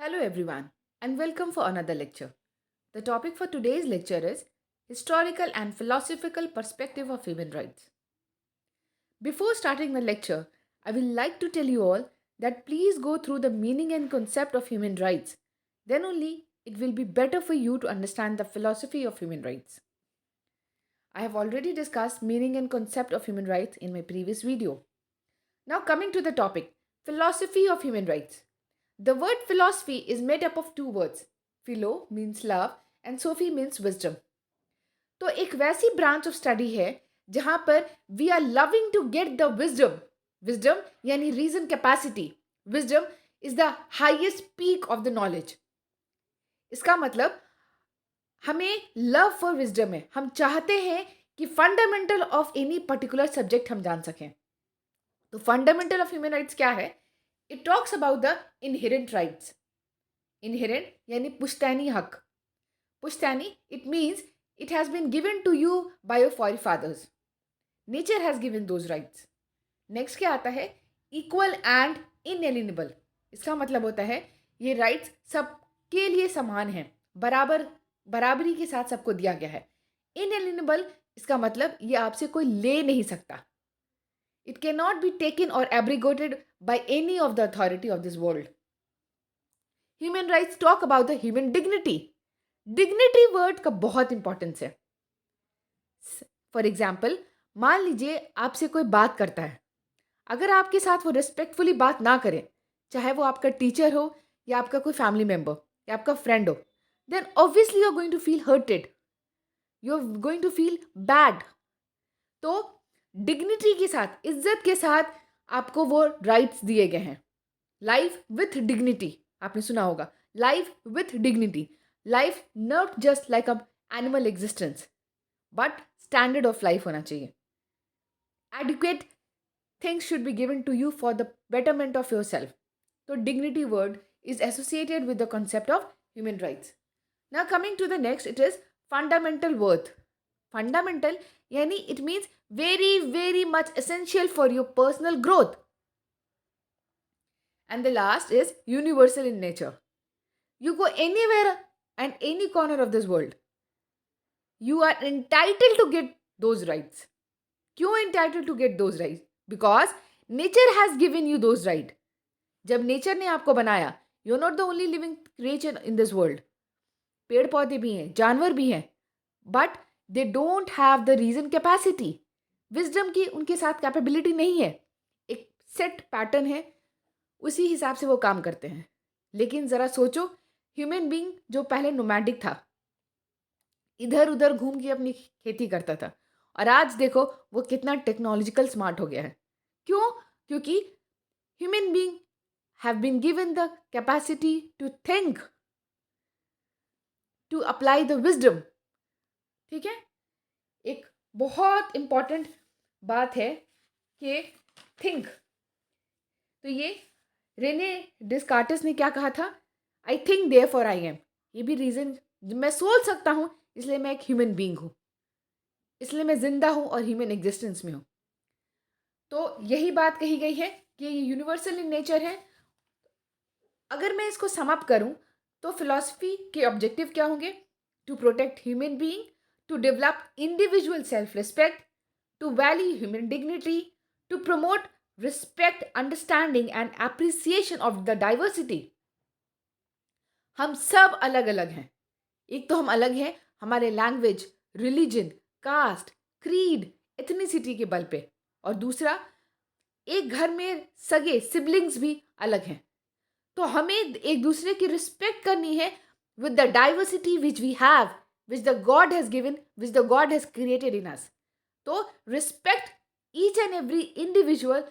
Hello everyone and welcome for another lecture. The topic for today's lecture is Historical and Philosophical Perspective of Human Rights. Before starting the lecture, I would like to tell you all that please go through the meaning and concept of human rights. Then only it will be better for you to understand the philosophy of human rights. I have already discussed meaning and concept of human rights in my previous video. Now coming to the topic, philosophy of human rights. The word philosophy is made up of two words. Philo means love and Sophie means wisdom. तो एक वैसी branch of study है जहां पर we are loving to get the wisdom. Wisdom यानी reason capacity. Wisdom is the highest peak of the knowledge. इसका मतलब हमें लव फॉर विजडम है. हम चाहते हैं कि fundamental of any particular subject हम जान सकें. तो फंडामेंटल ऑफ ह्यूमन राइट्स क्या है? It talks about the inherent rights. Inherent यानी पुश्तैनी हक. पुश्तैनी it means it has been given to you by your forefathers. Nature has given those rights. Next क्या आता है? Equal and inalienable. इसका मतलब होता है ये राइट्स सबके लिए समान हैं, बराबरी के साथ सबको दिया गया है. Inalienable इसका मतलब ये आपसे कोई ले नहीं सकता. It cannot be taken or abrogated by any of the authority of this world. Human rights talk about the human dignity. Dignity word का बहुत इंपॉर्टेंस है. फॉर एग्जाम्पल, मान लीजिए आपसे कोई बात करता है. अगर आपके साथ वो रिस्पेक्टफुली बात ना करे, चाहे वो आपका टीचर हो या आपका कोई फैमिली मेम्बर या आपका फ्रेंड हो, then obviously you are going to feel hurted, you are going to feel bad. तो डिग्निटी के साथ, इज्जत के साथ आपको वो राइट्स दिए गए हैं. लाइफ विथ डिग्निटी, आपने सुना होगा, life with dignity. Life not just like a animal existence, but standard of life होना चाहिए. Adequate things should be given to you for the betterment of yourself. तो dignity word is associated with the concept of human rights. Now coming to the next, it is fundamental worth. Fundamental यानी it means very very much essential for your personal growth. And the last is universal in nature. You go anywhere and any corner of this world, you are entitled to get those rights. क्यों entitled to get those rights? Because nature has given you those rights. जब nature ने आपको बनाया, you're not the only living creature in this world. पेड़ पौधे भी हैं, जानवर भी हैं, but they don't have the reason capacity. Wisdom की उनके साथ कैपेबिलिटी नहीं है. एक सेट पैटर्न है, उसी हिसाब से वो काम करते हैं. लेकिन ज़रा सोचो, ह्यूमन बीइंग जो पहले नोमैडिक था, इधर उधर घूम के अपनी खेती करता था, और आज देखो वो कितना टेक्नोलॉजिकल स्मार्ट हो गया है. क्यों? क्योंकि human being have been given the capacity to think, to apply the wisdom. ठीक है. एक बहुत इंपॉर्टेंट बात है कि थिंक. तो ये रेने डिस्कार्टिस ने क्या कहा था? I think therefore I am. ये भी रीज़न, मैं सोच सकता हूँ इसलिए मैं एक ह्यूमन बीइंग हूँ, इसलिए मैं जिंदा हूँ और ह्यूमन एग्जिस्टेंस में हूँ. तो यही बात कही गई है कि ये यूनिवर्सल इन नेचर है. अगर मैं इसको सम अप करूँ तो फिलॉसफी के ऑब्जेक्टिव क्या होंगे? To protect human being, to develop individual self respect, to value human dignity, to promote respect, understanding and appreciation of the diversity. हम सब अलग अलग हैं. एक तो हम अलग हैं हमारे language, religion, caste, creed, ethnicity के बल पे, और दूसरा एक घर में सगे सिबलिंग्स भी अलग हैं. तो हमें एक दूसरे की रिस्पेक्ट करनी है with the diversity which we have, which the god has given, which the god has created in us. तो respect each and every individual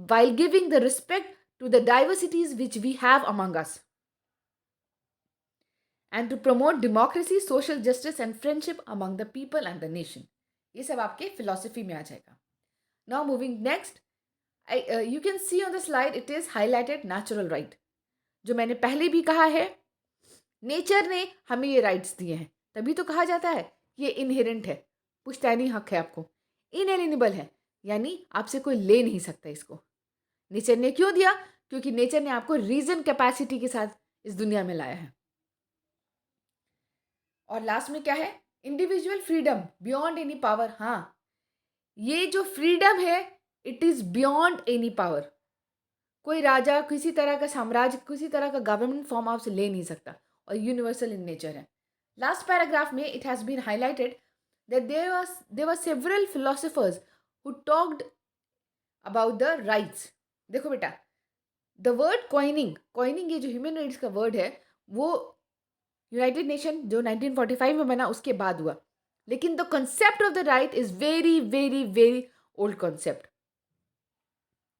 while giving the respect to the diversities which we have among us, and to promote democracy, social justice and friendship among the people and the nation. ये सब आपके philosophy में आ जाएगा. Now moving next, you can see on the slide it is highlighted natural right. जो मैंने पहले भी कहा है, नेचर ने हमें ये राइट्स दिए हैं, तभी तो कहा जाता है ये इनहेरेंट है, पुश्तैनी हक है आपको. इनएलिनेबल है यानी आपसे कोई ले नहीं सकता इसको. नेचर ने क्यों दिया? क्योंकि नेचर ने आपको रीजन कैपेसिटी के साथ इस दुनिया में लाया है। और लास्ट में क्या है? Individual freedom beyond any power. हाँ, ये जो फ्रीडम है it is beyond any power. कोई राजा किसी तरह का साम्राज्य, किसी तरह का गवर्नमेंट फॉर्म आपसे ले नहीं सकता, और यूनिवर्सल इन नेचर है। लास्ट पैराग्राफ में it has been highlighted that there were several philosophers who talked about the rights. देखो बेटा, द वर्ड कॉइनिंग ये जो ह्यूमन राइट्स का वर्ड है वो यूनाइटेड नेशन जो 1945 में बना उसके बाद हुआ, लेकिन the concept of the right is very very very old concept.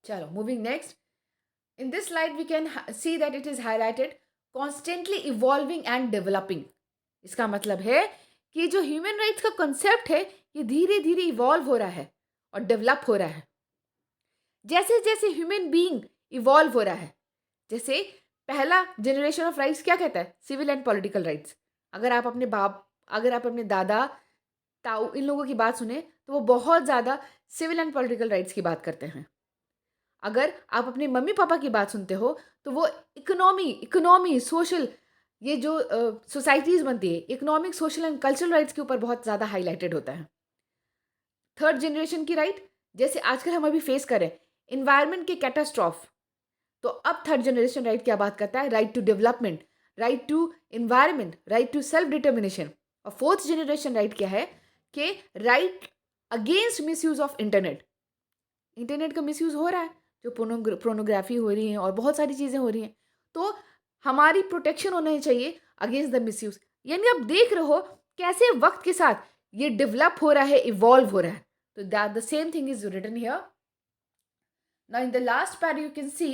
चलो, moving next. In this slide, we can see that it is highlighted constantly evolving and developing. इसका मतलब है कि जो ह्यूमन राइट्स का कॉन्सेप्ट है ये धीरे धीरे इवॉल्व हो रहा है और डेवलप हो रहा है। जैसे जैसे ह्यूमन बीइंग इवॉल्व हो रहा है, जैसे पहला जनरेशन ऑफ राइट्स क्या कहता है? Civil and political rights. अगर आप अपने दादा ताऊ इन लोगों की बात सुने तो वो बहुत ज़्यादा सिविल एंड पॉलिटिकल राइट्स की बात करते हैं। अगर आप अपने मम्मी पापा की बात सुनते हो तो वो इकोनॉमी सोशल, ये जो सोसाइटीज़ बनती है, economic social and cultural rights के ऊपर बहुत ज़्यादा हाईलाइटेड होता है। थर्ड जनरेशन की राइट, जैसे आजकल हम अभी फेस करें इन्वायरमेंट के कैटास्ट्रॉफ, तो अब थर्ड जनरेशन राइट क्या बात करता है? Right to development, right to environment, right to self determination. और फोर्थ जनरेशन राइट क्या है कि right against misuse of internet. Internet का मिसयूज हो रहा है, जो पोर्नोग्राफी हो रही है और बहुत सारी चीज़ें हो रही हैं, तो हमारी प्रोटेक्शन होना चाहिए अगेंस्ट द मिसयूज। यानी आप देख रहे हो कैसे वक्त के साथ ये डेवलप हो रहा है, इवॉल्व हो रहा है। तो that the same thing is written here. Now in the last para you can see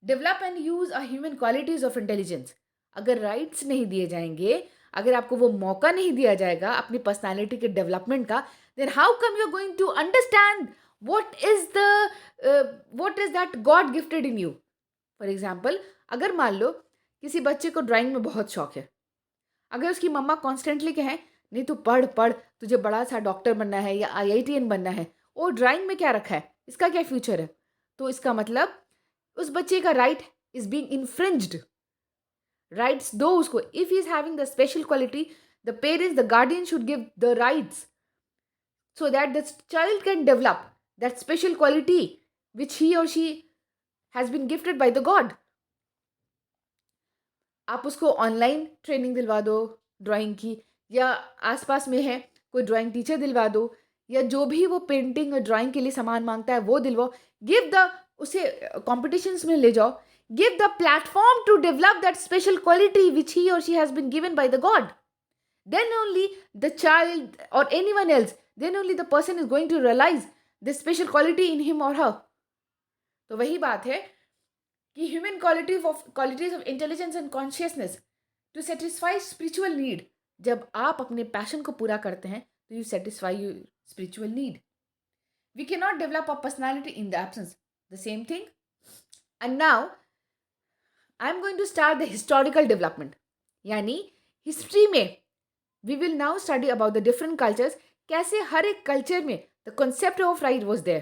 develop and use a human qualities of intelligence. अगर राइट्स नहीं दिए जाएंगे, अगर आपको वो मौका नहीं दिया जाएगा अपनी पर्सनैलिटी के डेवलपमेंट का, then how come you are going to understand what is that God gifted in you? For example, अगर मान लो किसी बच्चे को ड्राइंग में बहुत शौक है, अगर उसकी मम्मा कॉन्स्टेंटली कहें नहीं तू पढ़ पढ़, तुझे बड़ा सा डॉक्टर बनना है या IITN बनना है, और ड्राइंग में क्या रखा है, इसका क्या फ्यूचर है, तो इसका मतलब उस बच्चे का राइट इज बीइंग इन्फ्रिंज्ड। राइट्स दो उसको। If he is having the special quality, the parents, the guardian should give the rights so that the child can develop that special quality which he or she has been gifted by the God. आप उसको online training दिलवा दो drawing की, या आसपास में है कोई ड्राइंग टीचर दिलवा दो, या जो भी वो पेंटिंग और ड्राइंग के लिए सामान मांगता है वो दिलवाओ। उसे कॉम्पिटिशन्स में ले जाओ। Give the platform to develop that special quality which he और she has been given by the god. Then only the child or anyone else, then only the person is going to realize this special quality in him or her. तो वही बात है कि human qualities of intelligence and consciousness to satisfy spiritual need. जब आप अपने passion को पूरा करते हैं तो you satisfy your spiritual need. We can not develop a personality in the absence the same thing. And now I am going to start the historical development, यानी history में we will now study about the different cultures, कैसे हर एक culture में the concept of right was there।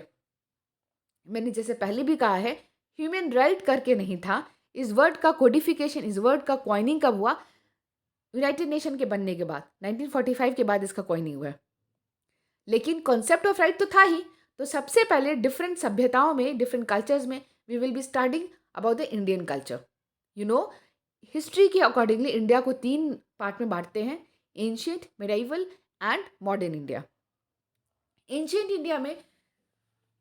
मैंने जैसे पहले भी कहा है, ह्यूमन राइट करके नहीं था। इस वर्ड का कोडिफिकेशन, इस वर्ड का कॉइनिंग कब हुआ? यूनाइटेड नेशन के बनने के बाद, 1945 के बाद इसका कॉइनिंग हुआ है। लेकिन कॉन्सेप्ट ऑफ राइट तो था ही। तो सबसे पहले डिफरेंट सभ्यताओं में, डिफरेंट कल्चर्स में we will be studying about the Indian culture. You know, history के अकॉर्डिंगली इंडिया को 3 पार्ट में बांटते हैं, ancient, medieval and modern India. Ancient India में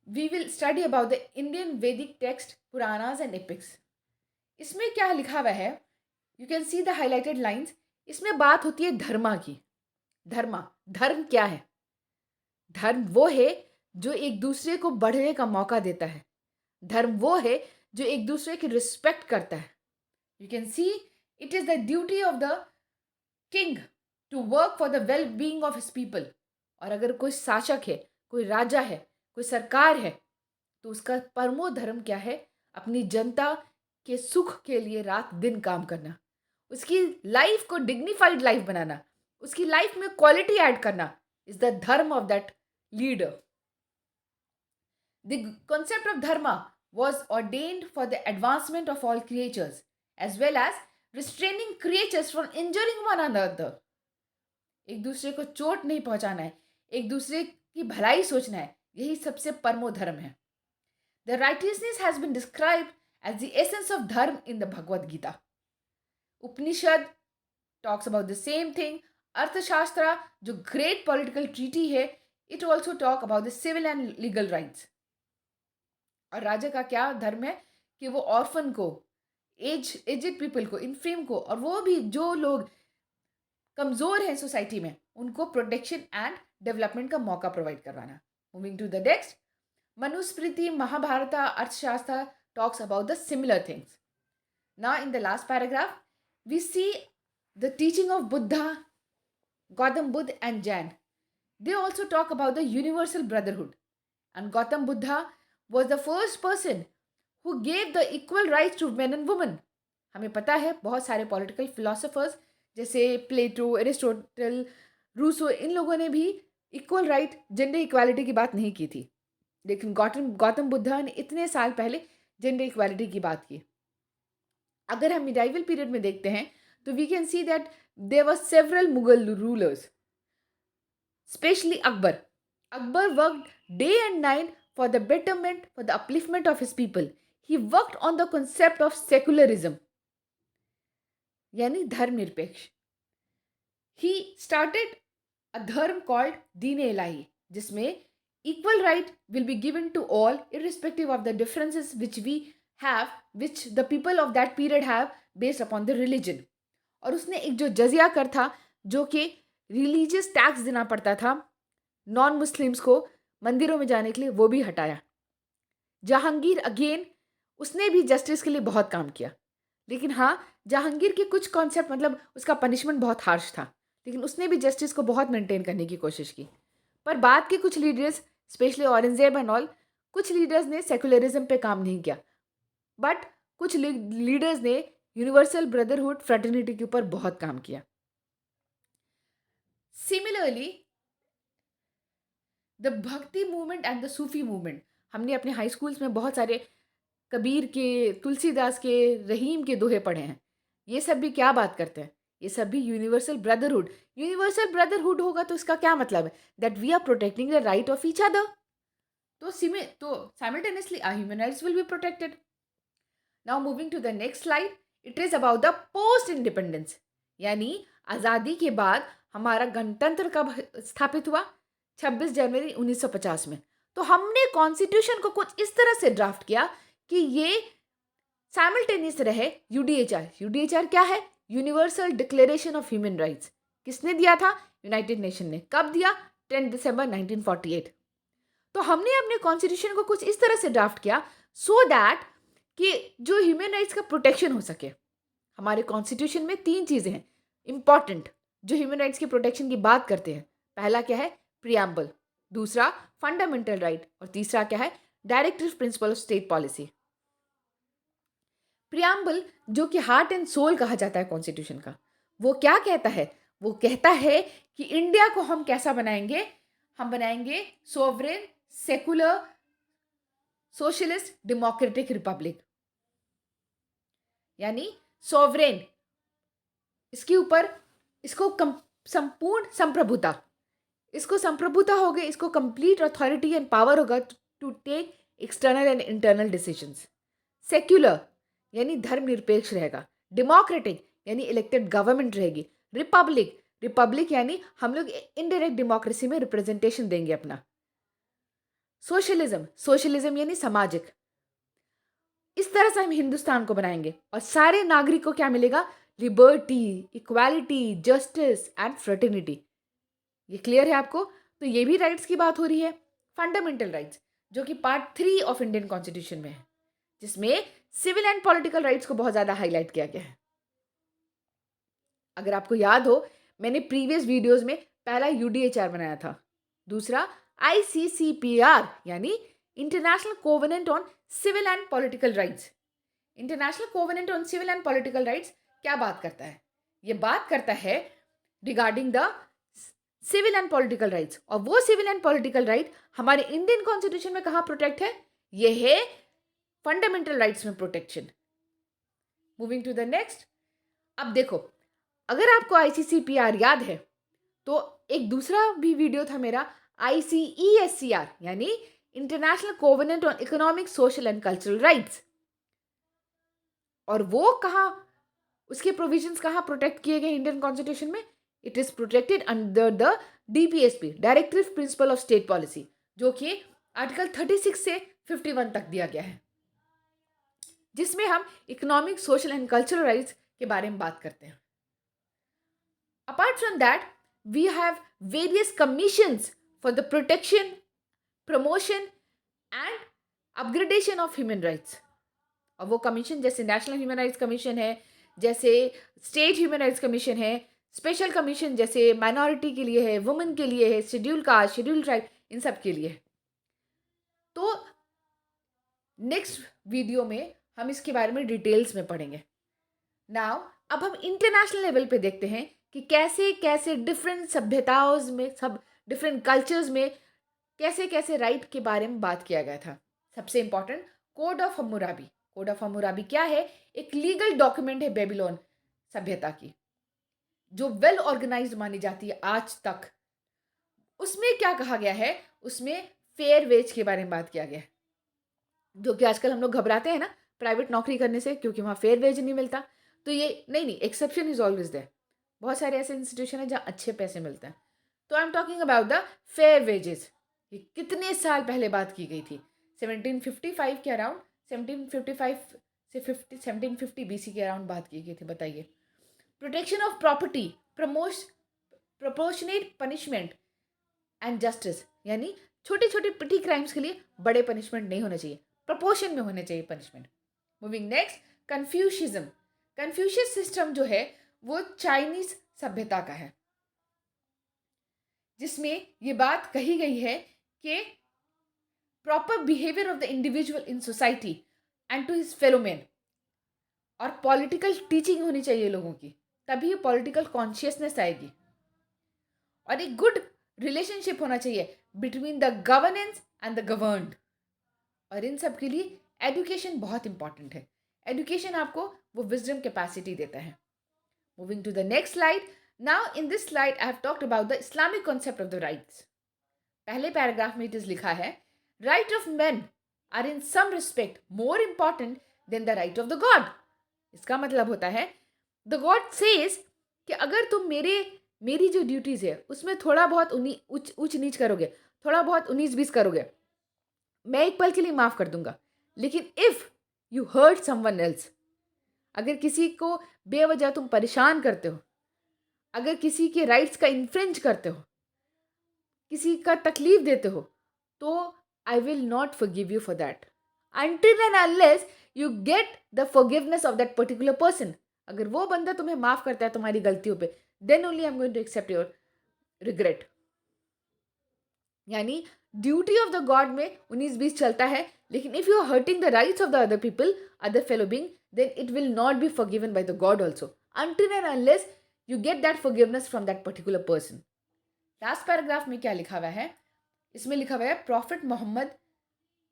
we will study about the Indian Vedic text, Puranas and epics. इसमें क्या लिखा हुआ है? You can see the highlighted lines. इसमें बात होती है धर्मा की। धर्म क्या है? धर्म वो है जो एक दूसरे को बढ़ने का मौका देता है। धर्म वो है जो एक दूसरे की रिस्पेक्ट करता है। You can see it is the duty of the king to work for the well-being of his people. और अगर कोई शासक है, कोई राजा है, कोई सरकार है, तो उसका परमो धर्म क्या है? अपनी जनता के सुख के लिए रात दिन काम करना, उसकी लाइफ को डिग्निफाइड लाइफ बनाना, उसकी लाइफ में क्वालिटी ऐड करना इज द धर्म of that leader. The concept of dharma was ordained for the advancement of all creatures as well as restraining creatures from injuring one another. एक दूसरे को चोट नहीं पहुंचाना है, एक दूसरे की भलाई सोचना है, यही सबसे परमो धर्म है. The righteousness has been described as the essence of dharma in the Bhagavad Gita. Upanishad talks about the same thing. Arthashastra, जो great political treaty है, it also talk about the civil and legal rights. और राजा का क्या धर्म है कि वो orphan को, एजेड पीपल को, इन्फीम को, और वो भी जो लोग कमजोर हैं सोसाइटी में, उनको प्रोटेक्शन एंड डेवलपमेंट का मौका प्रोवाइड करवाना. Moving to the next, Manusmriti, Mahabharata, Arthashastra talks about the similar things. Now in the last paragraph, we see the teaching of Buddha, Gautam Buddha and Jain. They also talk about the universal brotherhood. And Gautam Buddha was the first person who gave the equal rights to men and women. हमें पता है बहुत सारे political philosophers जैसे प्लेटो, Aristotle, Rousseau, इन लोगों ने भी equal right, gender equality की बात नहीं की थी. लेकिन गौतम बुद्धा ने इतने साल पहले जेंडर इक्वालिटी की बात की. अगर हम मिडाइवल पीरियड में देखते हैं तो we can see that there were several Mughal rulers, specially Akbar. Akbar worked day and night for the betterment, for the upliftment of his people. He worked on the concept of secularism, यानी धर्मनिरपेक्ष. He started a dharma called Deen-e-Ilahi, जिसमें equal right will be given to all irrespective of the differences which we have, which the people of that period have based upon the religion. और उसने एक जो जजिया कर था, जो कि religious tax देना पड़ता था नॉन मुस्लिम्स को मंदिरों में जाने के लिए, वो भी हटाया. जहांगीर अगेन, उसने भी जस्टिस के लिए बहुत काम किया. लेकिन हाँ, जहांगीर के कुछ कॉन्सेप्ट, मतलब उसका पनिशमेंट बहुत हार्श था, लेकिन उसने भी जस्टिस को बहुत मेंटेन करने की कोशिश की. पर बाद के कुछ leaders, specially Aurangzeb and all, कुछ लीडर्स ने सेकुलरिज्म पे काम नहीं किया, बट कुछ लीडर्स ने यूनिवर्सल ब्रदरहुड, फ्रेटर्निटी के ऊपर बहुत काम किया. सिमिलरली द भक्ति movement and the Sufi movement, हमने अपने हाई स्कूल्स में बहुत सारे कबीर के, तुलसीदास के, रहीम के दोहे पढ़े हैं. ये सब भी क्या बात करते हैं? ये सब भी यूनिवर्सल ब्रदरहुड. यूनिवर्सल ब्रदरहुड होगा तो इसका क्या मतलब है? That we are protecting the right of each other. तो simultaneously our human rights will be protected. Now moving to the next slide, it is about the post independence, यानी आज़ादी के बाद हमारा गणतंत्र कब स्थापित हुआ? 26 जनवरी 1950 में. तो हमने कॉन्स्टिट्यूशन को कुछ इस तरह से ड्राफ्ट किया कि ये साइमल्टेनियस रहे. यूडीएचआर क्या है? Universal declaration of human rights. किसने दिया था? यूनाइटेड नेशन ने. कब दिया? 10 दिसंबर 1948. तो हमने अपने कॉन्स्टिट्यूशन को कुछ इस तरह से ड्राफ्ट किया सो दैट कि जो ह्यूमन राइट्स का प्रोटेक्शन हो सके. हमारे कॉन्स्टिट्यूशन में 3 चीज़ें हैं इंपॉर्टेंट जो ह्यूमन राइट्स के प्रोटेक्शन की बात करते हैं. पहला क्या है? प्रियम्बल. दूसरा फंडामेंटल राइट. और तीसरा क्या है? Directive principle of state policy. Preamble, जो कि हार्ट एंड सोल कहा जाता है कॉन्स्टिट्यूशन का, वो क्या कहता है? वो कहता है कि इंडिया को हम कैसा बनाएंगे? हम बनाएंगे sovereign, secular, socialist, democratic Republic. यानी सोवरेन, इसके ऊपर इसको संपूर्ण संप्रभुता, इसको संप्रभुता हो गई, इसको कंप्लीट अथॉरिटी एंड पावर होगा to take external and internal decisions. Secular यानी धर्मनिरपेक्ष रहेगा. डेमोक्रेटिक यानी इलेक्टेड गवर्नमेंट रहेगी. रिपब्लिक यानी हम लोग इनडायरेक्ट डेमोक्रेसी में रिप्रेजेंटेशन देंगे अपना. सोशलिज्म यानी सामाजिक. इस तरह से हम हिंदुस्तान को बनाएंगे और सारे नागरिक को क्या मिलेगा? Liberty, equality, justice and fraternity. ये क्लियर है आपको? तो ये भी राइट्स की बात हो रही है. फंडामेंटल राइट्स, जो कि पार्ट 3 ऑफ इंडियन कॉन्स्टिट्यूशन में है, जिसमें सिविल एंड पॉलिटिकल राइट्स को बहुत ज़्यादा हाईलाइट किया गया है. अगर आपको याद हो, मैंने प्रीवियस वीडियोस में पहला यूडीएचआर बनाया था, दूसरा ICCPR यानी international covenant on civil and political rights. International covenant on civil and political rights क्या बात करता है? ये बात करता है regarding the civil and political rights. और वो सिविल एंड पॉलिटिकल राइट हमारे इंडियन कॉन्स्टिट्यूशन में कहाँ प्रोटेक्ट है? ये है फंडामेंटल राइट्स में protection. Moving to the next, अब देखो, अगर आपको ICCPR याद है तो एक दूसरा भी वीडियो था मेरा, ICESCR यानी international covenant on economic, social and cultural rights. और वो कहाँ, उसके प्रोविजंस कहाँ प्रोटेक्ट किए गए इंडियन कॉन्स्टिट्यूशन में? It is protected under the DPSP, directive principle of state policy, जो कि आर्टिकल 36 से 51 तक दिया गया है, जिसमें हम economic, social and cultural rights के बारे में बात करते हैं। Apart from that, we have various commissions for the protection, promotion and upgradation of human rights. और वो कमीशन जैसे नेशनल ह्यूमन राइट्स कमीशन है, जैसे स्टेट ह्यूमन राइट्स कमीशन है, स्पेशल कमीशन जैसे माइनॉरिटी के लिए है, वुमेन के लिए है, शेड्यूल कास्ट, शेड्यूल ट्राइब, इन सब के लिए है। तो नेक्स्ट वीडियो में हम इसके बारे में डिटेल्स में पढ़ेंगे। नाउ अब हम इंटरनेशनल लेवल पे देखते हैं कि कैसे कैसे डिफरेंट सभ्यताओं में, सब डिफरेंट कल्चर्स में कैसे कैसे राइट के बारे में बात किया गया था। सबसे important, code of Hammurabi. Code of Hammurabi क्या है? एक लीगल डॉक्यूमेंट है बेबीलोन सभ्यता की, जो वेल ऑर्गेनाइज्ड मानी जाती है आज तक। उसमें क्या कहा गया है? उसमें फेयर वेज के बारे में बात किया गया है, जो कि आजकल हम लोग घबराते हैं ना प्राइवेट नौकरी करने से, क्योंकि वहाँ फेयर वेज नहीं मिलता। तो ये नहीं, एक्सेप्शन इज ऑलवेज देयर। बहुत सारे ऐसे इंस्टीट्यूशन है जहाँ अच्छे पैसे मिलते हैं। तो I am talking about the fair wages. ये कितने साल पहले बात की गई थी? 1755 के अराउंड, 1755 से 1750 BC के अराउंड बात की गई थी। बताइए। Protection of property, proportionate punishment and justice, यानी छोटे छोटे पिटी क्राइम्स के लिए बड़े पनिशमेंट नहीं होने चाहिए, प्रपोर्शन में होने चाहिए punishment. Moving next, Confucianism. Confucius system जो है वो चाइनीज सभ्यता का है, जिसमें ये बात कही गई है कि proper behaviour of the individual in society and to his fellow man, और पॉलिटिकल टीचिंग होनी चाहिए लोगों की, तभी पॉलिटिकल कॉन्शियसनेस आएगी। और एक गुड रिलेशनशिप होना चाहिए between the governance and the governed. और इन सब के लिए एजुकेशन बहुत इंपॉर्टेंट है। एजुकेशन आपको वो विजडम कैपेसिटी देता है। Moving to the next slide. Now in this slide I have talked about the Islamic concept of the rights. पहले पैराग्राफ में इट इज लिखा है, right of man are in some respect more important than the right of the God. इसका मतलब होता है, the God says कि अगर तुम मेरी जो ड्यूटीज है उसमें थोड़ा बहुत ऊंच नीच करोगे, थोड़ा बहुत 19-20 करोगे, मैं एक पल के लिए माफ कर दूंगा। लेकिन if you hurt someone else, अगर किसी को बेवजह तुम परेशान करते हो, अगर किसी के राइट्स का इन्फ्रिंज करते हो, किसी का तकलीफ देते हो, तो I will not forgive you for that until and unless you get the forgiveness of that particular person। अगर वो बंदा तुम्हें माफ करता है तुम्हारी गलतियों पे, then only I'm going to accept your regret। यानी ड्यूटी ऑफ द गॉड में 19-20 चलता है, लेकिन if you are hurting the rights of the other people, other fellow being, then it will not be forgiven by the God also until and unless you get that forgiveness from that particular person। Last paragraph में क्या लिखा हुआ है? इसमें लिखा हुआ है, profit Mohammad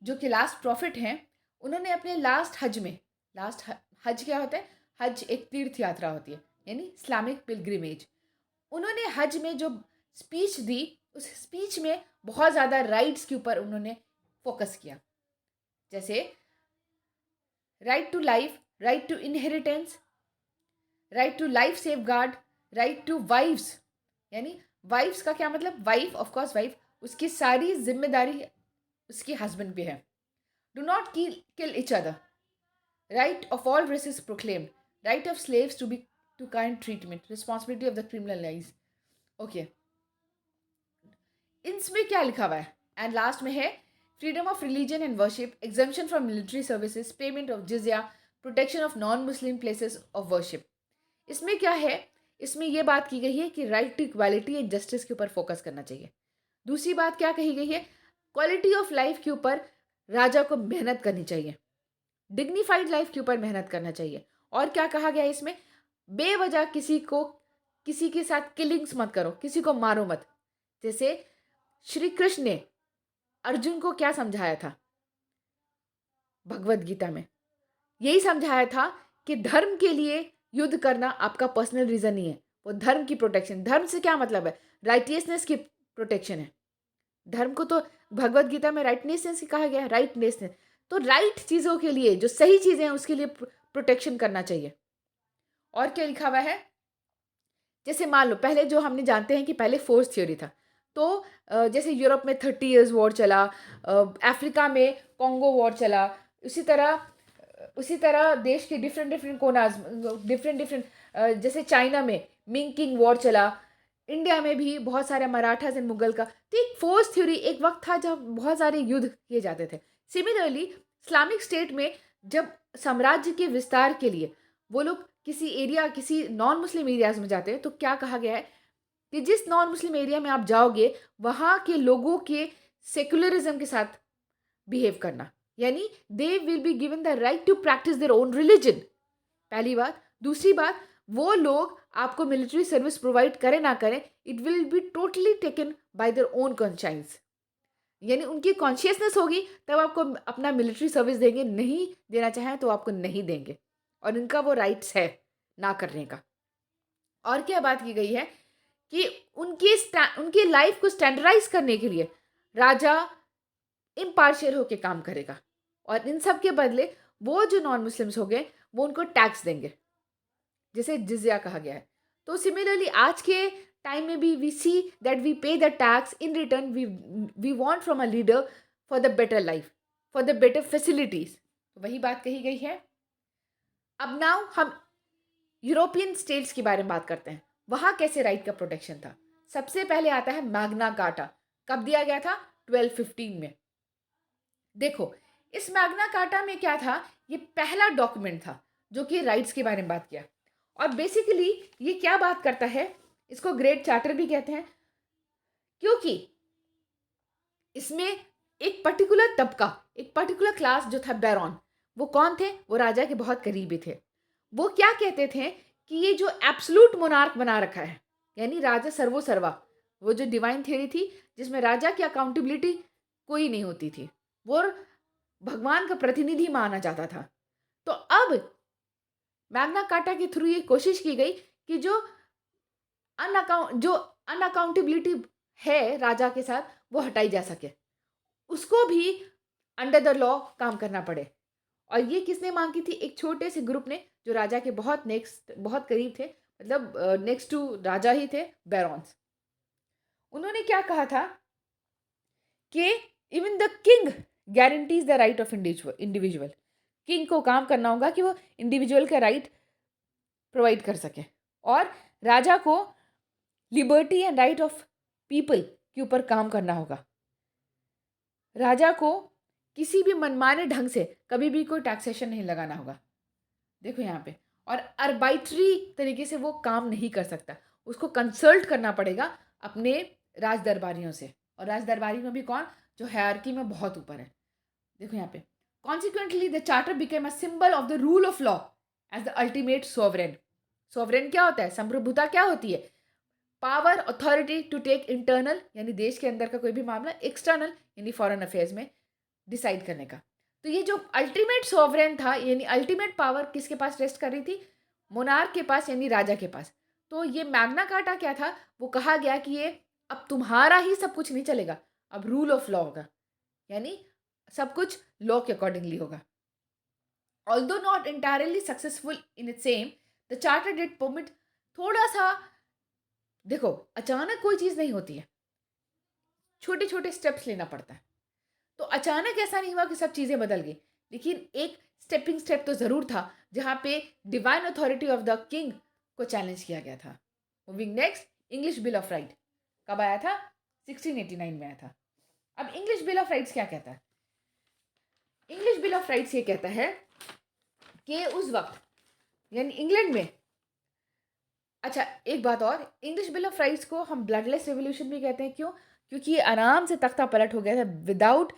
जो कि लास्ट प्रॉफिट हैं, उन्होंने अपने लास्ट हज में, लास्ट हज क्या होता है? हज एक तीर्थ यात्रा होती है, यानी इस्लामिक पिलग्रिमेज। उन्होंने हज में जो स्पीच दी, उस स्पीच में बहुत ज़्यादा राइट्स के ऊपर उन्होंने फोकस किया, जैसे right to life, right to inheritance, right to life safeguard, right to wife's. यानी वाइफ्स का क्या मतलब? वाइफ, ऑफकोर्स वाइफ, उसकी सारी जिम्मेदारी उसके हस्बैंड पे है। Do not kill each other, right of all races proclaimed, right of slaves to kind treatment, responsibility of the criminalize. Okay, इसमें क्या लिखा हुआ है? एंड लास्ट में है, freedom of religion and worship, exemption from military services, payment of jizya, protection of non Muslim places of worship. इसमें क्या है? इसमें यह बात की गई है कि right to equality and justice के ऊपर फोकस करना चाहिए। दूसरी बात क्या कही गई है? क्वालिटी ऑफ लाइफ के ऊपर राजा को मेहनत करनी चाहिए, डिग्निफाइड लाइफ के ऊपर मेहनत करना चाहिए। और क्या कहा गया है इसमें? बेवजह किसी के साथ किलिंग्स मत करो, किसी को मारो मत। जैसे श्री कृष्ण ने अर्जुन को क्या समझाया था भगवत गीता में? यही समझाया था कि धर्म के लिए युद्ध करना आपका पर्सनल रीज़न नहीं है, वो धर्म की प्रोटेक्शन। धर्म से क्या मतलब है? राइटियसनेस की प्रोटेक्शन है। धर्म को तो भगवत गीता में राइटनेसनेस कहा गया है, राइटनेसनेस। तो राइट चीज़ों के लिए, जो सही चीज़ें हैं उसके लिए प्रोटेक्शन करना चाहिए। और क्या लिखा हुआ है? जैसे मान लो पहले जो हमने जानते हैं कि पहले फोर्स थ्योरी था। तो जैसे यूरोप में 30 इयर्स वॉर चला, अफ्रीका में कॉन्गो वॉर चला, उसी तरह देश के डिफरेंट डिफरेंट कोनाज, डिफरेंट डिफरेंट, जैसे चाइना में मिंग किंग वॉर चला, इंडिया में भी बहुत सारे मराठास एंड मुगल का। तो एक फोर्स थ्योरी एक वक्त था जब बहुत सारे युद्ध किए जाते थे। सिमिलरली इस्लामिक स्टेट में जब साम्राज्य के विस्तार के लिए वो लोग किसी एरिया, किसी नॉन मुस्लिम एरियाज में जाते हैं, तो क्या कहा गया है कि जिस नॉन मुस्लिम एरिया में आप जाओगे वहाँ के लोगों के सेकुलरिज्म के साथ बिहेव करना, यानी they will be given the right to practise their own religion. पहली बात। दूसरी बात, वो लोग आपको मिलिट्री सर्विस प्रोवाइड करें ना करें, it will be totally taken by their own conscience, यानी उनकी कॉन्शियसनेस होगी तब आपको अपना मिलिट्री सर्विस देंगे, नहीं देना चाहें तो आपको नहीं देंगे, और इनका वो राइट्स है ना करने का। और क्या बात की गई है कि उनकी लाइफ को स्टैंडर्डाइज करने के लिए राजा इम्पार्शियल होकर काम करेगा, और इन सब के बदले वो जो नॉन मुस्लिम्स हो गए वो उनको टैक्स देंगे, जिसे जिज़िया कहा गया है। तो सिमिलरली आज के टाइम में भी we see that we pay the tax, in return we want from a leader for the better life, for the better facilities. तो वही बात कही गई है। अब नाउ हम यूरोपियन स्टेट्स के बारे में बात करते हैं, वहाँ कैसे राइट का प्रोटेक्शन था। सबसे पहले आता है मैग्ना कार्टा। कब दिया गया था? 1215 में। देखो, इस मैग्ना कार्टा में क्या था, ये पहला डॉक्यूमेंट था जो कि राइट्स के बारे में बात किया। और बेसिकली ये क्या बात करता है, इसको ग्रेट चार्टर भी कहते हैं, क्योंकि इसमें एक पर्टिकुलर तबका, एक पर्टिकुलर क्लास जो था बैरॉन, वो कौन थे? वो राजा के बहुत करीबी थे। वो क्या कहते थे कि ये जो एब्सोल्यूट मोनार्क बना रखा है, यानी राजा सर्वो सर्वा, वो जो डिवाइन थ्योरी थी जिसमें राजा की अकाउंटेबिलिटी कोई नहीं होती थी, वो भगवान का प्रतिनिधि माना जाता था। तो अब मैग्ना कार्टा के थ्रू ये कोशिश की गई कि जो अनअकाउंटेबिलिटी है राजा के साथ वो हटाई जा सके, उसको भी अंडर द लॉ काम करना पड़े। और ये किसने मांग की थी? एक छोटे से ग्रुप ने जो राजा के बहुत करीब थे, मतलब नेक्स्ट टू राजा ही थे, बैरॉन्स। उन्होंने क्या कहा था कि even the king guarantees the right of individual. King को काम करना होगा कि वो इंडिविजुअल का राइट प्रोवाइड कर सके, और राजा को liberty and right of people के ऊपर काम करना होगा। राजा को किसी भी मनमाने ढंग से कभी भी कोई टैक्सेशन नहीं लगाना होगा। देखो यहाँ पे, और अर्बाइटरी तरीके से वो काम नहीं कर सकता, उसको कंसल्ट करना पड़ेगा अपने राज दरबारियों से, और राज दरबारी में भी कौन? जो हायरार्की में बहुत ऊपर है। देखो यहाँ पे, consequently the charter became a symbol of the rule of law as the ultimate sovereign. Sovereign क्या होता है? संप्रभुता क्या होती है? Power, authority to take internal, यानी देश के अंदर का कोई भी मामला, एक्सटर्नल यानी फॉरेन अफेयर्स में डिसाइड करने का। तो ये जो अल्टीमेट सॉवरेन था, यानी अल्टीमेट पावर किसके पास रेस्ट कर रही थी? मोनार्क के पास, यानी राजा के पास। तो ये मैग्ना कार्टा क्या था? वो कहा गया कि ये अब तुम्हारा ही सब कुछ नहीं चलेगा, अब रूल ऑफ लॉ होगा, यानी सब कुछ लॉ के अकॉर्डिंगली होगा। Although not entirely successful in its aim, the charter did permit थोड़ा सा। देखो, अचानक कोई चीज़ नहीं होती है, छोटे छोटे स्टेप्स लेना पड़ता है। तो अचानक ऐसा नहीं हुआ कि सब चीज़ें बदल गई, लेकिन एक स्टेपिंग स्टेप तो ज़रूर था जहाँ पे divine authority of the king को चैलेंज किया गया था। Moving next, English bill of right कब आया था? 1689 में आया था। अब इंग्लिश बिल ऑफ राइट्स क्या कहता है? इंग्लिश बिल ऑफ राइट्स ये कहता है कि उस वक्त, यानी इंग्लैंड में, अच्छा एक बात और, इंग्लिश बिल ऑफ राइट्स को हम ब्लडलेस रेवोल्यूशन भी कहते हैं। क्यों? क्योंकि ये आराम से तख्ता पलट हो गया था without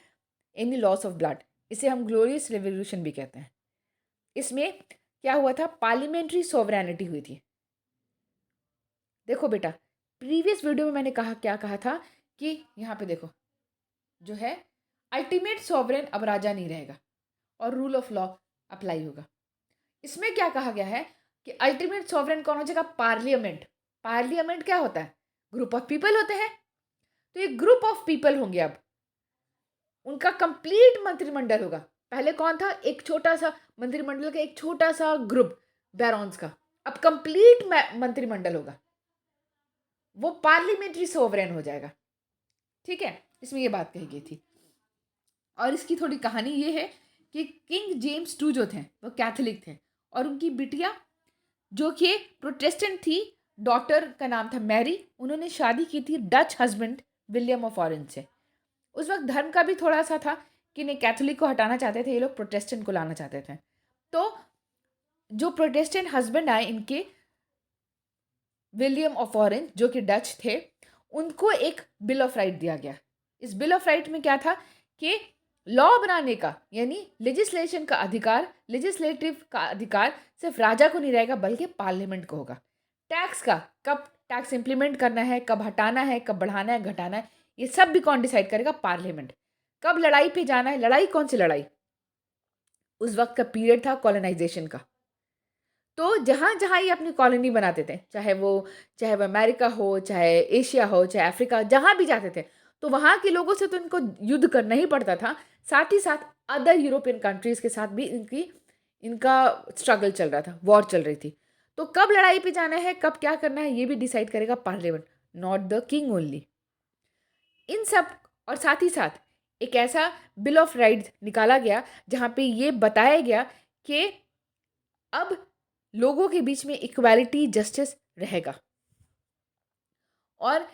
any loss of blood. इसे हम ग्लोरियस रेवोल्यूशन भी कहते हैं। इसमें क्या हुआ था? पार्लियामेंट्री सोवरेनिटी हुई थी। देखो बेटा, प्रीवियस वीडियो में मैंने क्या कहा था कि यहाँ पे देखो, जो है अल्टीमेट सोवरेन अब राजा नहीं रहेगा और रूल ऑफ लॉ अप्लाई होगा। इसमें क्या कहा गया है? कि अल्टीमेट सॉवरेन कौन हो जाएगा? पार्लियामेंट। पार्लियामेंट क्या होता है? ग्रुप ऑफ पीपल होते हैं। तो ये ग्रुप ऑफ पीपल होंगे अब, उनका कंप्लीट मंत्रिमंडल होगा। पहले कौन था? एक छोटा सा मंत्रिमंडल का एक छोटा सा ग्रुप बैरॉन्स का, अब कंप्लीट मंत्रिमंडल होगा, वो पार्लियामेंट्री सोवरेन हो जाएगा। ठीक है, इसमें ये बात कही गई थी। और इसकी थोड़ी कहानी ये है कि किंग जेम्स टू जो थे वो कैथोलिक थे, और उनकी बिटिया जो कि प्रोटेस्टेंट थी, डॉटर का नाम था मैरी, उन्होंने शादी की थी Dutch husband William of orange से। उस वक्त धर्म का भी थोड़ा सा था कि नहीं, कैथोलिक को हटाना चाहते थे ये लोग, प्रोटेस्टेंट को लाना चाहते थे। तो जो प्रोटेस्टेंट हस्बैंड आए इनके, विलियम ऑफ ऑरेंज जो कि डच थे, उनको एक बिल ऑफ राइट दिया गया। इस बिल ऑफ राइट में क्या था कि लॉ बनाने का यानी लेजिस्लेशन का अधिकार, लेजिस्लेटिव का अधिकार सिर्फ राजा को नहीं रहेगा बल्कि पार्लियामेंट को होगा। टैक्स का, कब टैक्स इंप्लीमेंट करना है, कब हटाना है, कब बढ़ाना है, घटाना है, ये सब भी कौन डिसाइड करेगा? पार्लियामेंट। कब लड़ाई पे जाना है, लड़ाई कौन सी लड़ाई? उस वक्त का पीरियड था कॉलोनाइजेशन का। तो जहाँ जहाँ ये अपनी कॉलोनी बनाते थे, चाहे वो अमेरिका हो, चाहे एशिया हो, चाहे अफ्रीका, जहाँ भी जाते थे, तो वहाँ के लोगों से तो इनको युद्ध करना ही पड़ता था। साथ ही साथ अदर यूरोपियन कंट्रीज़ के साथ भी इनका स्ट्रगल चल रहा था, वॉर चल रही थी। तो कब लड़ाई पे जाना है, कब क्या करना है, ये भी डिसाइड करेगा parliament, not the king only. इन सब, और साथ ही साथ एक ऐसा बिल ऑफ राइट्स निकाला गया जहाँ पे ये बताया गया कि अब लोगों के बीच में इक्वालिटी, जस्टिस रहेगा। और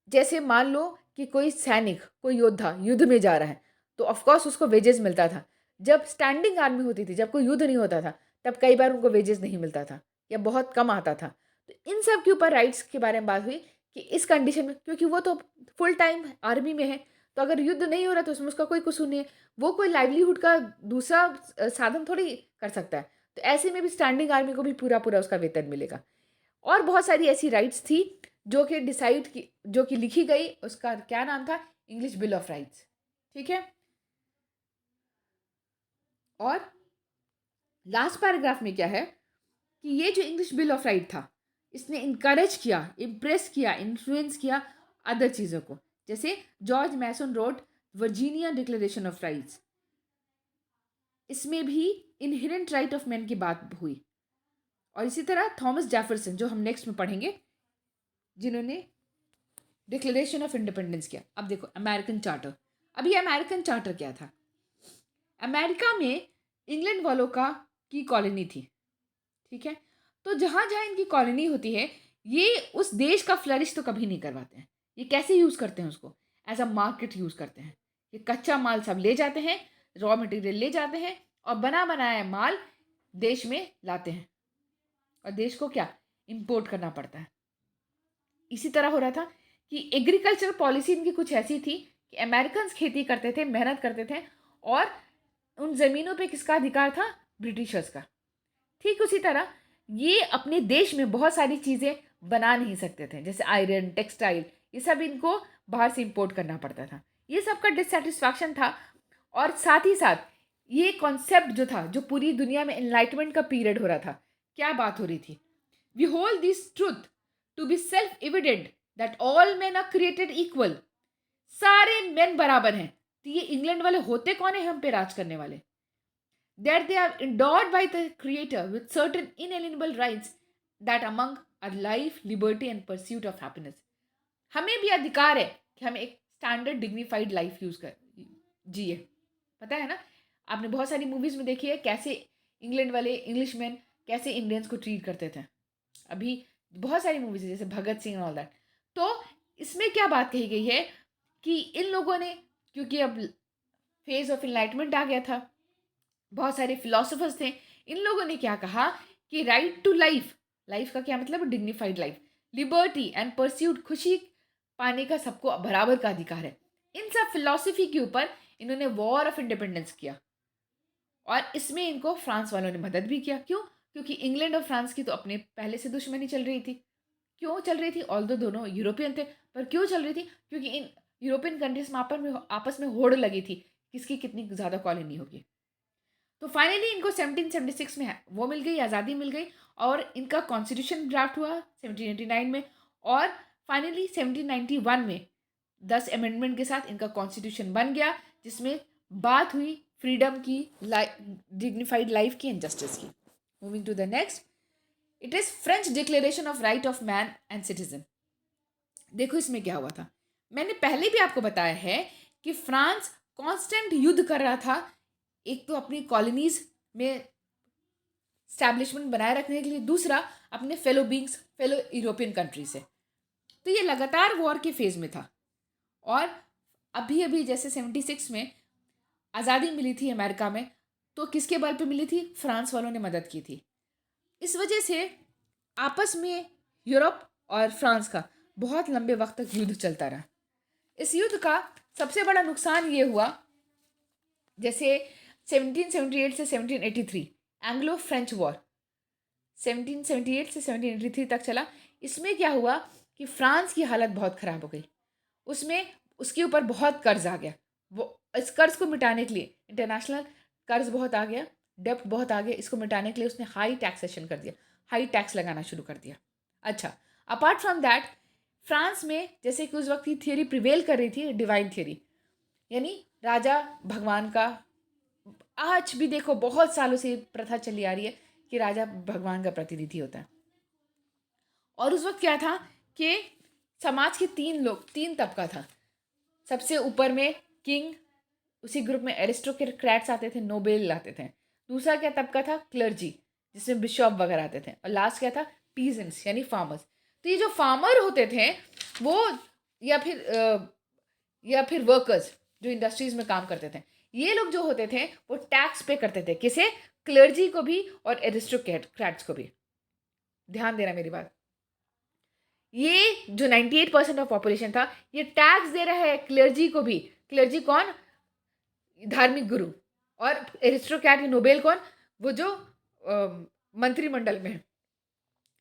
जैसे मान लो कि कोई सैनिक, कोई योद्धा युद्ध में जा रहा है, तो ऑफकोर्स उसको वेजेस मिलता था। जब स्टैंडिंग आर्मी होती थी, जब कोई युद्ध नहीं होता था, तब कई बार उनको वेजेस नहीं मिलता था या बहुत कम आता था। तो इन सब के ऊपर राइट्स के बारे में बात हुई कि इस कंडीशन में, क्योंकि वो तो फुल टाइम आर्मी में है, तो अगर युद्ध नहीं हो रहा तो उसमें उसका कोई कसूर नहीं है, वो कोई लाइवलीहुड का दूसरा साधन थोड़ी कर सकता है। तो ऐसे में भी स्टैंडिंग आर्मी को भी पूरा पूरा उसका वेतन मिलेगा। और बहुत सारी ऐसी राइट्स थी जो कि डिसाइड की, जो कि लिखी गई, उसका क्या नाम था? English bill of rights. ठीक है। और लास्ट पैराग्राफ में क्या है कि ये जो इंग्लिश बिल ऑफ राइट था, इसने इनकरेज किया, इम्प्रेस किया, इन्फ्लुएंस किया अदर चीज़ों को। जैसे George Mason road Virginia declaration of rights, इसमें भी इनहेरेंट राइट ऑफ मैन की बात हुई। और इसी तरह थॉमस जेफरसन, जो हम नेक्स्ट में पढ़ेंगे, जिन्होंने डिक्लेरेशन ऑफ इंडिपेंडेंस किया। अब देखो अमेरिकन चार्टर। अब ये अमेरिकन चार्टर क्या था? अमेरिका में इंग्लैंड वालों का की कॉलोनी थी। ठीक है। तो जहाँ जहाँ इनकी कॉलोनी होती है, ये उस देश का फ्लरिश तो कभी नहीं करवाते हैं। ये कैसे यूज़ करते हैं उसको? एज अ मार्केट यूज़ करते हैं। ये कच्चा माल सब ले जाते हैं, रॉ मटेरियल ले जाते हैं, और बना बनाया माल देश में लाते हैं, और देश को क्या इम्पोर्ट करना पड़ता है। इसी तरह हो रहा था कि एग्रीकल्चर पॉलिसी इनकी कुछ ऐसी थी कि अमेरिकन खेती करते थे, मेहनत करते थे, और उन ज़मीनों पे किसका अधिकार था? ब्रिटिशर्स का। ठीक उसी तरह ये अपने देश में बहुत सारी चीज़ें बना नहीं सकते थे, जैसे आयरन, टेक्सटाइल, ये सब इनको बाहर से इंपोर्ट करना पड़ता था। ये सब का डिससेटिस्फैक्शन था। और साथ ही साथ ये कॉन्सेप्ट जो था, जो पूरी दुनिया में एनलाइटमेंट का पीरियड हो रहा था, क्या बात हो रही थी? We hold this truth to be self evident that all men are created equal. सारे मेन बराबर हैं। तो ये इंग्लैंड वाले होते कौन है हम पे राज करने वाले? That they are endowed by the Creator with certain inalienable rights that among are life, liberty and pursuit of happiness. हमें भी अधिकार है कि हम एक स्टैंडर्ड डिग्निफाइड लाइफ यूज कर जिए। पता है ना, आपने बहुत सारी मूवीज में देखी है कैसे इंग्लैंड वाले इंग्लिश मैन कैसे इंडियंस को ट्रीट करते थे। अभी बहुत सारी मूवीज है जैसे भगत सिंह और ऑल दैट। तो इसमें क्या बात कही गई है कि इन लोगों ने, क्योंकि अब फेज ऑफ इनलाइटमेंट आ गया था, बहुत सारे फिलोसोफर्स थे, इन लोगों ने क्या कहा कि राइट टू लाइफ, लाइफ का क्या मतलब? Dignified life, liberty and pursuit, खुशी पाने का सबको बराबर का अधिकार है। इन सब फिलॉसफी के ऊपर इन्होंने वॉर ऑफ इंडिपेंडेंस किया, और इसमें इनको फ्रांस वालों ने मदद भी किया। क्यों? क्योंकि इंग्लैंड और फ्रांस की तो अपने पहले से दुश्मनी चल रही थी। क्यों चल रही थी? ऑल दो दोनों यूरोपियन थे, पर क्यों चल रही थी? क्योंकि इन यूरोपियन कंट्रीज में आपस में होड़ लगी थी किसकी कितनी ज़्यादा कॉलोनी होगी। तो फाइनली इनको 1776 में वो मिल गई, आज़ादी मिल गई और इनका कॉन्स्टिट्यूशन ड्राफ्ट हुआ 1789 में और फाइनली 1791 में 10 अमेंडमेंट के साथ इनका कॉन्स्टिट्यूशन बन गया, जिसमें बात हुई फ्रीडम की, डिग्निफाइड लाइफ की एंड जस्टिस की। Moving to the next, it is French declaration of right of man and citizen. देखो इसमें क्या हुआ था, मैंने पहले भी आपको बताया है कि फ्रांस कांस्टेंट युद्ध कर रहा था, एक तो अपनी कॉलोनीज में स्टैब्लिशमेंट बनाए रखने के लिए, दूसरा अपने फेलो यूरोपियन कंट्री से। तो ये लगातार वॉर के फेज में था और अभी अभी जैसे 76 में आज़ादी मिली थी अमेरिका में, तो किसके बल पे मिली थी? फ्रांस वालों ने मदद की थी। इस वजह से आपस में यूरोप और फ्रांस का बहुत लंबे वक्त तक युद्ध चलता रहा। इस युद्ध का सबसे बड़ा नुकसान ये हुआ, जैसे 1778 से 1783 एंग्लो फ्रेंच वॉर 1778 से 1783 तक चला। इसमें क्या हुआ कि फ्रांस की हालत बहुत ख़राब हो गई, उसमें उसके ऊपर बहुत कर्ज आ गया। वो इस कर्ज को मिटाने के लिए, इंटरनेशनल कर्ज बहुत आ गया, डेप्ट बहुत आ गया, इसको मिटाने के लिए उसने हाई टैक्सेशन कर दिया, हाई टैक्स लगाना शुरू कर दिया। अच्छा, अपार्ट फ्रॉम दैट फ्रांस में जैसे कि उस वक्त की थियोरी प्रिवेल कर रही थी, डिवाइन थियोरी, यानी राजा भगवान का। आज भी देखो बहुत सालों से प्रथा चली आ रही है कि राजा भगवान का प्रतिनिधि होता है। और उस वक्त क्या था कि समाज के तीन तबका था। सबसे ऊपर में किंग, उसी ग्रुप में एरिस्टोक्रेट्स आते थे, नोबेल आते थे। दूसरा क्या तबका था? क्लर्जी, जिसमें बिशॉप वगैरह आते थे। और लास्ट क्या था? पीजेंट्स यानी फार्मर्स। तो ये जो फार्मर होते थे वो या फिर वर्कर्स जो इंडस्ट्रीज में काम करते थे, ये लोग जो होते थे वो टैक्स पे करते थे। किसे? क्लर्जी को भी और एरिस्टोक्रेट्स को भी। ध्यान देना मेरी बात, ये जो 98% ऑफ पॉपुलेशन था ये टैक्स दे रहा है क्लर्जी को भी। क्लर्जी कौन? धार्मिक गुरु। और एरिस्टोक्रेट या नोबेल कौन? वो जो मंत्रिमंडल में है।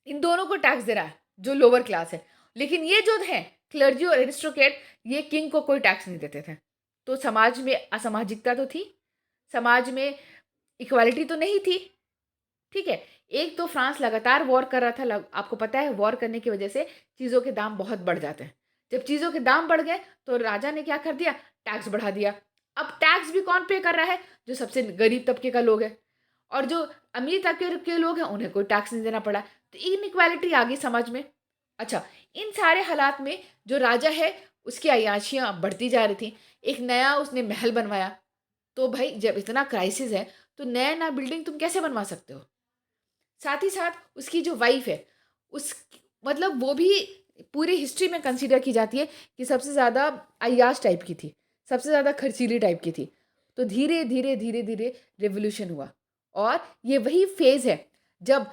इन दोनों को टैक्स दे रहा है जो लोअर क्लास है। लेकिन ये जो है क्लर्जी और एरिस्टोक्रेट, ये किंग को कोई टैक्स नहीं देते थे। तो समाज में असामाजिकता तो थी, समाज में इक्वालिटी तो नहीं थी। ठीक है, एक तो फ्रांस लगातार वॉर कर रहा था। आपको पता है वॉर करने की वजह से चीज़ों के दाम बहुत बढ़ जाते हैं। जब चीज़ों के दाम बढ़ गए तो राजा ने क्या कर दिया? टैक्स बढ़ा दिया। अब टैक्स भी कौन पे कर रहा है? जो सबसे गरीब तबके का लोग है। और जो अमीर तबके के लोग हैं उन्हें कोई टैक्स नहीं देना पड़ा। तो इनइक्वालिटी आ गई समझ में। अच्छा, इन सारे हालात में जो राजा है उसकी अय्याशियाँ बढ़ती जा रही थी। एक नया उसने महल बनवाया। तो भाई जब इतना क्राइसिस है तो नया नया बिल्डिंग तुम कैसे बनवा सकते हो? साथ ही साथ उसकी जो वाइफ है, उस मतलब वो भी पूरी हिस्ट्री में कंसीडर की जाती है कि सबसे ज़्यादा अय्याश टाइप की थी, सबसे ज़्यादा खर्चीली टाइप की थी। तो धीरे धीरे धीरे धीरे रेवोल्यूशन हुआ। और ये वही फेज़ है जब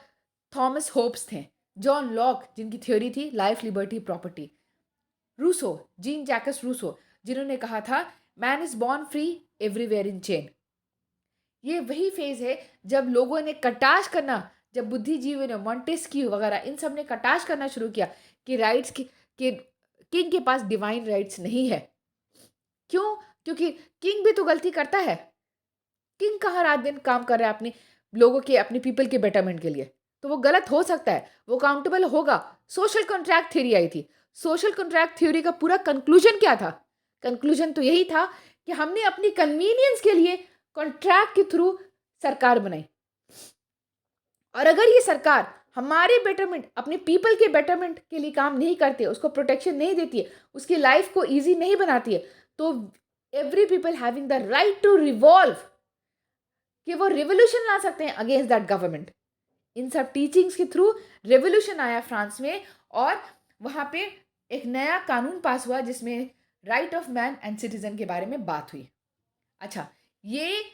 थॉमस होब्स थे, जॉन लॉक जिनकी थ्योरी थी life, liberty, property, Rousseau, Jean Jacques Rousseau, जिन्होंने कहा था man is born free everywhere in chain. ये वही फेज है जब लोगों ने कटाश करना, जब बुद्धिजीवियों ने, मॉन्टेस्क्यू वगैरह इन सब ने कटाश करना शुरू किया कि राइट्स की कि किंग के पास डिवाइन राइट्स नहीं है। क्यों? क्योंकि किंग भी तो गलती करता है। किंग कहाँ रात दिन काम कर रहा है अपने लोगों के, अपने पीपल के बेटरमेंट के लिए, तो वो गलत हो सकता है, वो काउंटेबल होगा। सोशल कॉन्ट्रैक्ट थ्योरी आई थी। सोशल कॉन्ट्रैक्ट थ्योरी का पूरा कंक्लूजन क्या था? कंक्लूजन तो यही था कि हमने अपनी कन्वीनियंस के लिए कॉन्ट्रैक्ट के थ्रू सरकार बनाई, और अगर ये सरकार हमारे बेटरमेंट, अपने पीपल के बेटरमेंट के लिए काम नहीं करती है, उसको प्रोटेक्शन नहीं देती है, उसकी लाइफ को ईजी नहीं बनाती है, तो every people having the right to revolve, कि वो रिवोल्यूशन ला सकते हैं अगेंस्ट दैट गवर्नमेंट। इन सब टीचिंग्स के थ्रू रेवोल्यूशन आया फ्रांस में, और वहाँ पे एक नया कानून पास हुआ जिसमें right of man and citizen के बारे में बात हुई। अच्छा, ये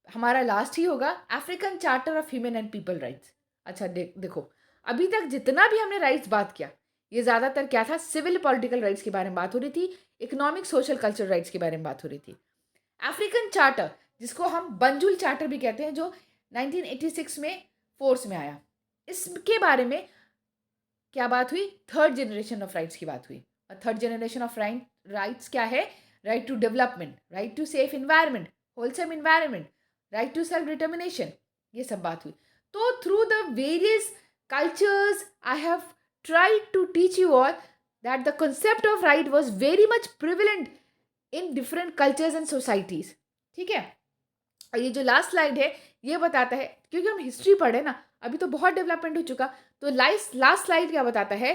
हमारा लास्ट ही होगा, African charter of human and people rights. अच्छा देखो, अभी तक जितना भी हमने राइट्स बात किया, ये ज़्यादातर क्या था? सिविल पॉलिटिकल राइट्स के बारे में बात हो रही थी, इकोनॉमिक सोशल कल्चरल राइट्स के बारे में बात हो रही थी। अफ्रीकन चार्टर, जिसको हम बंजुल चार्टर भी कहते हैं, जो 1986 में फोर्स में आया, इसके बारे में क्या बात हुई? थर्ड जनरेशन ऑफ राइट्स की बात हुई। और थर्ड जनरेशन ऑफ राइट्स क्या है? Right to development, right to safe environment, wholesome environment, right to self determination, ये सब बात हुई. तो through the various cultures I have tried to teach you all that the concept of right was very much prevalent in different cultures and societies. ठीक है. और ये जो लास्ट स्लाइड है ये बताता है, क्योंकि हम हिस्ट्री पढ़े ना, अभी तो बहुत डेवलपमेंट हो चुका. तो लास्ट स्लाइड क्या बताता है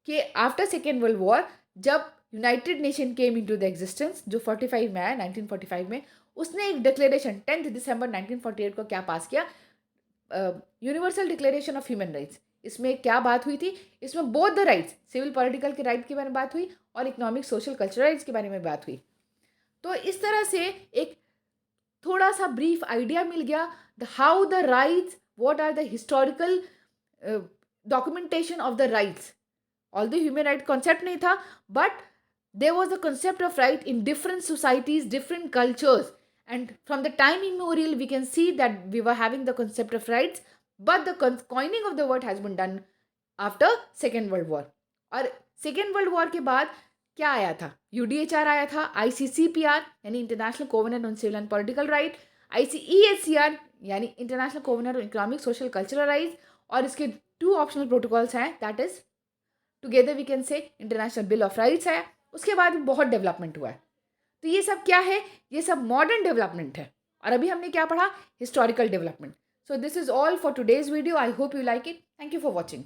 कि आफ्टर सेकेंड वर्ल्ड वॉर जब United nation came into the existence, जो 45 में आया, 1945 में, उसने एक डिक्लेरेशन 10 दिसंबर 1948 को क्या पास किया, universal declaration of human rights. इसमें क्या बात हुई थी, इसमें both the rights, civil political के राइट के बारे में बात हुई और इकोनॉमिक सोशल कल्चरल राइट्स के बारे में बात हुई. तो इस तरह से एक थोड़ा सा ब्रीफ आइडिया मिल गया the how the rights, what are the historical documentation of the rights. All the human right concept नहीं था, but there was the concept of right in different societies, different cultures, and from the time immemorial we can see that we were having the concept of rights, but the coining of the word has been done after second world war. और second world war के बाद क्या आया था, UDHR आया था, ICCPR यानी international covenant on civil and political right, ICESCR यानी international covenant on economic social cultural rights, और इसके 2 ऑप्शनल प्रोटोकॉल्स हैं, that is together we can say international bill of rights है. उसके बाद बहुत डेवलपमेंट हुआ है. तो ये सब क्या है, ये सब मॉडर्न डेवलपमेंट है. और अभी हमने क्या पढ़ा, historical development. So this is all for today's video. I hope you like it. Thank you for watching.